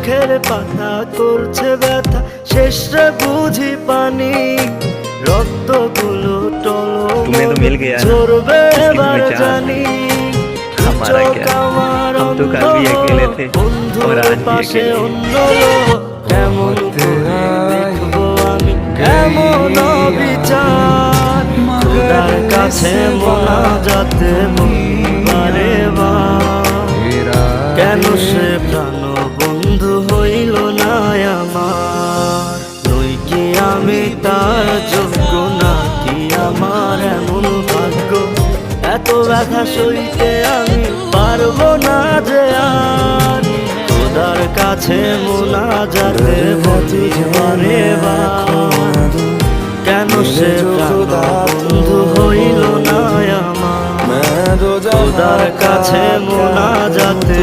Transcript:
চোখের পাতা করছে ব্যথা, শেষে বুঝি পানি। রক্তগুলো तुम्हें तो मिल गया ना, ঝরবে इसकी এবার तुम्हें चाह জানি। हमारा क्या, हम तो कल भी अकेले थे और आज भी পাশে अकेले। অন্য লোক, কেমন করে দেখবো আমি এমন বিচার। খোদার কাছে মোনাজাতে বারে বার, কেন সে প্রাণ বন্ধু হইল না আমার। নই কি আমি তার যোগ্য, নাকি আমার এমন ভাগ্য। এত ব্যথা সইতে আমি পারবো না যে আর। খোদার কাছে মোনাজাতে বারে বার, কেন সে প্রাণ বন্ধু হইল না আমার। খোদার কাছে মোনাজাতে